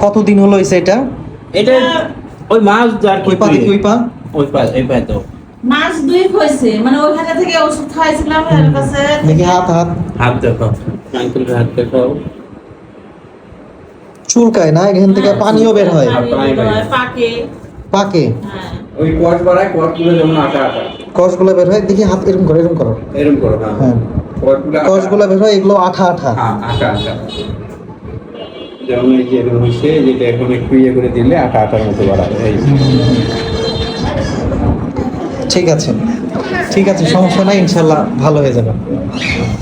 কতদিন হলো হয়েছে এটা? এটা ওই মাছ আর কি ওই পা দেখি, ওই পা এই পা তো মাস 2 হয়েছে, মানে ওইখানে থেকে ওষুধ খাইছিলাম এর কাছে। দেখি হাত হাত হাত দেখো, আঙ্কেলের হাত দেখো। চুলকায় না? এখান থেকে পানিও বের হয়, পানি বের হয়, পাকে। পাকে হ্যাঁ, ওই কষ বাড়ায়, কষগুলো যেমন আটা আটা কষগুলো বের হয়। দেখি হাত এরকম করো, এরকম করো। এরকম করো। হ্যাঁ, কষগুলো বের হয়, এগুলো আঠা আঠা। হ্যাঁ, আটা আটা যেমন এই যে এরকম হয়েছে, যেটা এখন একটু ইয়ে করে দিলে আটা আটার মতো বাড়াবে। এই ঠিক আছে, ঠিক আছে, সমস্যা নাই, ইনশাল্লাহ ভালো হয়ে যাবে।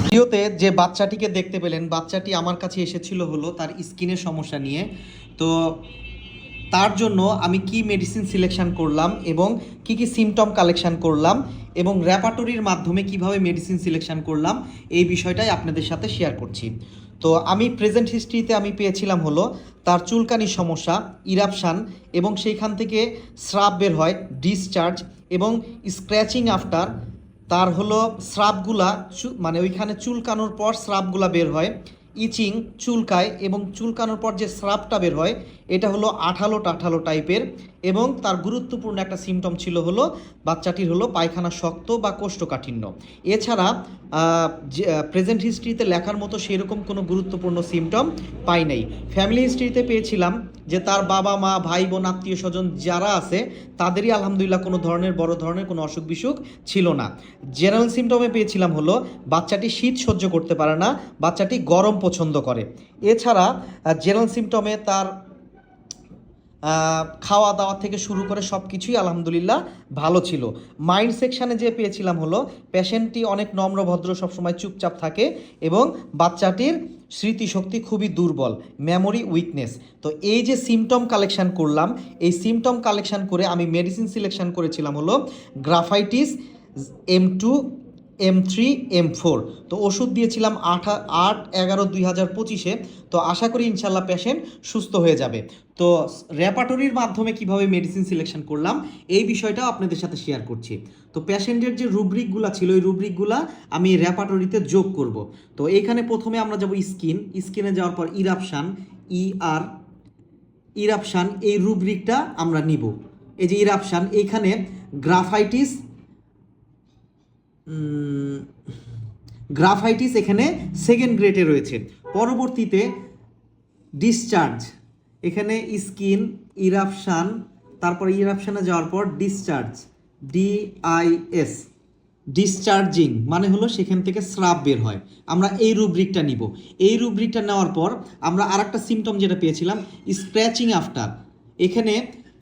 ভিডিওতে যে বাচ্চাটিকে দেখতে পেলেন, বাচ্চাটি আমার কাছে এসেছিল হলো তার স্কিনের সমস্যা নিয়ে। তো তার জন্য আমি কি মেডিসিন সিলেকশন করলাম এবং কি কি সিমটম কালেকশন করলাম এবং র্যাপাটরির মাধ্যমে কিভাবে মেডিসিন সিলেকশন করলাম, এই বিষয়টাই আপনাদের সাথে শেয়ার করছি। তো আমি প্রেজেন্ট হিস্ট্রিতে আমি পেয়েছিলাম হলো তার চুলকানির সমস্যা, ইরাপশান, এবং সেইখান থেকে স্রাব বের হয়, ডিসচার্জ এবং স্ক্র্যাচিং আফটার। তার হলো স্রাবগুলা মানে ওইখানে চুলকানোর পর স্রাবগুলা বের হয়, ইচিং, চুলকায়, এবং চুলকানোর পর যে স্রাবটা বের হয় এটা হলো আঠালো টাঠালো টাইপের। এবং তার গুরুত্বপূর্ণ একটা সিমটম ছিল হলো বাচ্চাটির হলো পায়খানা শক্ত বা কোষ্ঠকাঠিন্য। এছাড়া প্রেজেন্ট হিস্ট্রিতে লেখার মতো সেরকম কোনো গুরুত্বপূর্ণ সিমটম পাই নাই। ফ্যামিলি হিস্ট্রিতে পেয়েছিলাম যে তার বাবা মা ভাই বোন আত্মীয় স্বজন যারা আছে তাদেরই আলহামদুলিল্লাহ কোনো ধরনের বড় ধরনের কোনো অসুখ বিসুখ ছিল না। জেনারেল সিমটমে পেয়েছিলাম হলো বাচ্চাটি শীত সহ্য করতে পারে না, বাচ্চাটি গরম পছন্দ করে। এছাড়া জেনারেল সিমটমে তার খাওয়া দাওয়া থেকে শুরু করে সব কিছুই আলহামদুলিল্লাহ ভালো ছিল। মাইন্ড সেকশানে যে পেয়েছিলাম হলো পেশেন্টটি অনেক নম্রভদ্র, সবসময় চুপচাপ থাকে এবং বাচ্চাটির স্মৃতিশক্তি খুবই দুর্বল, মেমোরি উইকনেস। তো এই যে সিমটম কালেকশন করলাম, এই সিমটম কালেকশন করে আমি মেডিসিন সিলেকশন করেছিলাম হলো গ্রাফাইটিস M2, M3, M4। তো ওষুধ দিয়েছিলাম 8/11/2025। তো আশা করি ইনশাল্লাহ পেশেন্ট সুস্থ হয়ে যাবে। তো র্যাপাটরির মাধ্যমে কিভাবে মেডিসিন সিলেকশন করলাম এই বিষয়টাও আপনাদের সাথে শেয়ার করছি। তো পেশেন্টের যে রুব্রিকগুলো ছিল ওই রুব্রিকগুলো আমি র্যাপাটরিতে যোগ করব। তো এইখানে প্রথমে আমরা যাব স্কিনে যাওয়ার পর ইরাপশান, এই রুব্রিকটা আমরা নিব। এই যে ইরাপশান, এইখানে গ্রাফাইটিস এখানে সেকেন্ড গ্রেডে রয়েছে। পরবর্তীতে ডিসচার্জ, এখানে স্কিন, ইরাপশান, তারপর ইরাপশানে যাওয়ার পর ডিসচার্জ, DIS, ডিসচার্জিং মানে হলো সেখান থেকে স্রাব বের হয়। আমরা এই রুব্রিকটা নিব। এই রুব্রিকটা নেওয়ার পর আমরা আরেকটা সিমটম যেটা পেয়েছিলাম স্ক্র্যাচিং আফটার,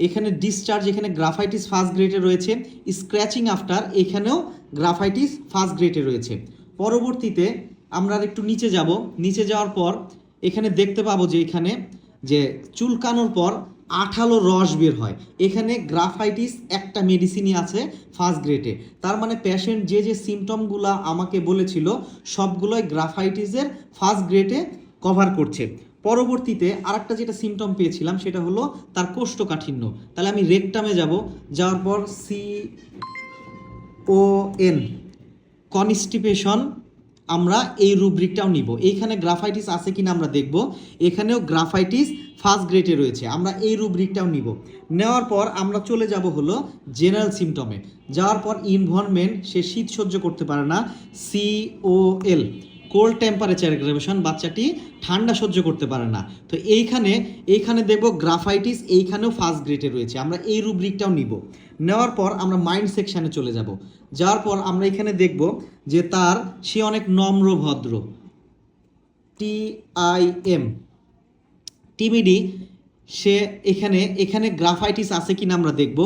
এখানে ডিসচার্জ, এখানে গ্রাফাইটিস ফার্স্ট গ্রেডে রয়েছে, স্ক্র্যাচিং আফটার এখানেও গ্রাফাইটিস ফার্স্ট গ্রেডে রয়েছে। পরবর্তীতে আমরা একটু নিচে যাব, নিচে যাওয়ার পর এখানে দেখতে পাবো যে এখানে যে চুলকানোর পর আঠালো রস বের হয়, এখানে গ্রাফাইটিস একটা মেডিসিনই আছে ফার্স্ট গ্রেডে। তার মানে পেশেন্ট যে যে সিমটমগুলো আমাকে বলেছিল সবগুলোই গ্রাফাইটিসের ফার্স্ট গ্রেডে কভার করছে। পরবর্তীতে আরেকটা যেটা সিমটম পেয়েছিলাম সেটা হলো তার কোষ্ঠকাঠিন্য। তাহলে আমি রেকটামে যাব, যাওয়ার পর CON, কনস্টিপেশন, আমরা এই রুব্রিকটাও নিব। এইখানে গ্রাফাইটিস আছে কিনা আমরা দেখব, এখানেও গ্রাফাইটিস ফার্স্ট গ্রেডে রয়েছে, আমরা এই রুব্রিকটাও নিব। নেওয়ার পর আমরা চলে যাব হলো জেনারেল সিমটমে। যাওয়ার পর ইনভারনমেন্ট, সে শীত সহ্য করতে পারে না, COL, কোল্ড টেম্পারেচার অ্যাগ্রাভেশন, বাচ্চাটি ঠান্ডা সহ্য করতে পারে না। তো এইখানে দেখব গ্রাফাইটিস এইখানেও ফার্স্ট গ্রেডে রয়েছে, আমরা এই রুব্রিকটাও নিব। নেওয়ার পর আমরা মাইন্ড সেকশানে চলে যাব। যাওয়ার পর আমরা এখানে দেখব যে সে অনেক নম্রভদ্র, TIM, টিমিডি, সে এখানে গ্রাফাইটিস আছে কিনা আমরা দেখব।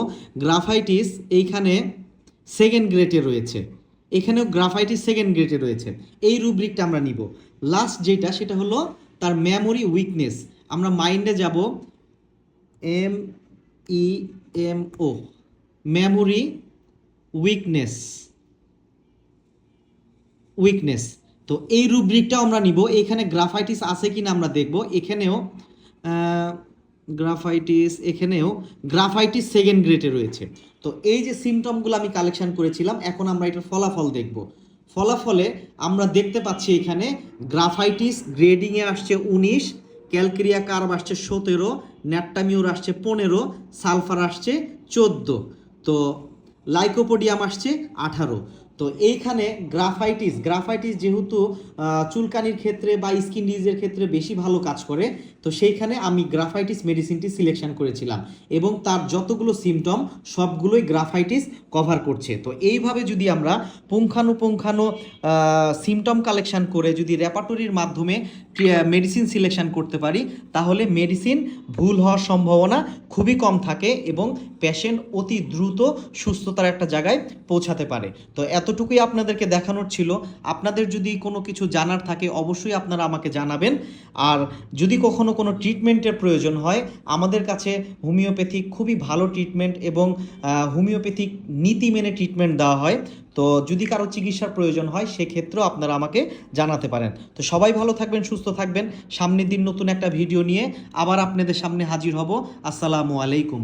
গ্রাফাইটিস এইখানে সেকেন্ড গ্রেডে রয়েছে, এখানেও গ্রাফাইটিস সেকেন্ড গ্রেডে রয়েছে, এই রুব্রিকটা আমরা নিব। লাস্ট যেটা সেটা হলো তার মেমোরি উইকনেস, আমরা মাইন্ডে যাব, MEMO, মেমোরি উইকনেস। তো এই রুব্রিকটাও আমরা নিব। এখানে গ্রাফাইটিস আছে কিনা আমরা দেখব, এখানেও গ্রাফাইটিস সেকেন্ড গ্রেডে রয়েছে। তো এই যে সিমটমগুলো আমি কালেকশন করেছিলাম, এখন আমরা এটার ফলাফল দেখব। ফলাফলে আমরা দেখতে পাচ্ছি এখানে গ্রাফাইটিস গ্রেডিংয়ে আসছে 19, ক্যালকেরিয়া কার্ব আসছে 17, ন্যাট্টামিউর আসছে 15, সালফার আসছে 14, তো লাইকোপোডিয়াম আসছে 18। তো এইখানে গ্রাফাইটিস যেহেতু চুলকানির ক্ষেত্রে বা স্কিন ডিজিজের ক্ষেত্রে বেশি ভালো কাজ করে, তো সেইখানে আমি গ্রাফাইটিস মেডিসিনটি সিলেকশন করেছিলাম এবং তার যতগুলো সিমটম সবগুলোই গ্রাফাইটিস কভার করছে। তো এইভাবে যদি আমরা পুঙ্খানুপুঙ্খানু সিমটম কালেকশন করে যদি রেপার্টরির মাধ্যমে মেডিসিন সিলেকশন করতে পারি, তাহলে মেডিসিন ভুল হওয়ার সম্ভাবনা খুবই কম থাকে এবং পেশেন্ট অতি দ্রুত সুস্থতার একটা জায়গায় পৌঁছাতে পারে। তো এতটুকুই আপনাদেরকে দেখানোর ছিল। আপনাদের যদি কোনো কিছু জানার থাকে অবশ্যই আপনারা আমাকে জানাবেন। আর যদি কখনো কোনো ট্রিটমেন্টের প্রয়োজন হয়, আমাদের কাছে হোমিওপ্যাথিক খুবই ভালো ট্রিটমেন্ট এবং হোমিওপ্যাথিক নীতি মেনে ট্রিটমেন্ট দেওয়া হয়। তো যদি কারো চিকিৎসার প্রয়োজন হয় সেক্ষেত্রেও আপনারা আমাকে জানাতে পারেন। তো সবাই ভালো থাকবেন, সুস্থ থাকবেন। সামনের দিন নতুন একটা ভিডিও নিয়ে আবার আপনাদের সামনে হাজির হব। আসসালামু আলাইকুম।